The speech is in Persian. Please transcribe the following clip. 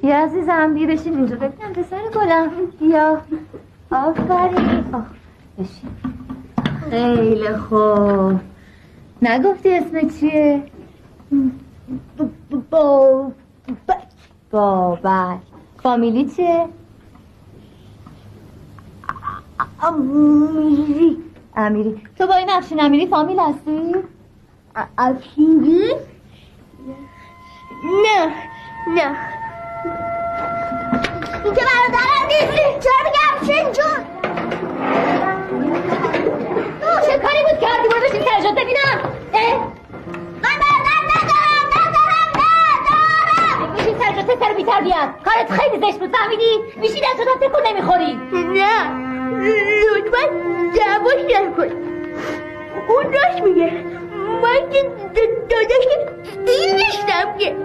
بیا عزیزم بیا بشین اینجا ببینم پسر گلم بیا آفرین بشین خیلی خوب نگفتی اسم چیه؟ بابک فامیلی چیه؟ امیری تو با این افشین امیری فامیل هستی؟ افشینی؟ نه این که برادرم نیست چرا میگه افشین جون؟ چه کاری بود کردی باید بشین سرجات ببینم من برادر ندارم میشین سرجات پسر بی تربیت کارت خیلی زشت بود فهمیدی؟ میشین از خودم تکون نمیخوری نه لطفا دعواش نکن اون راست میگه من که داداش دیر نیستم که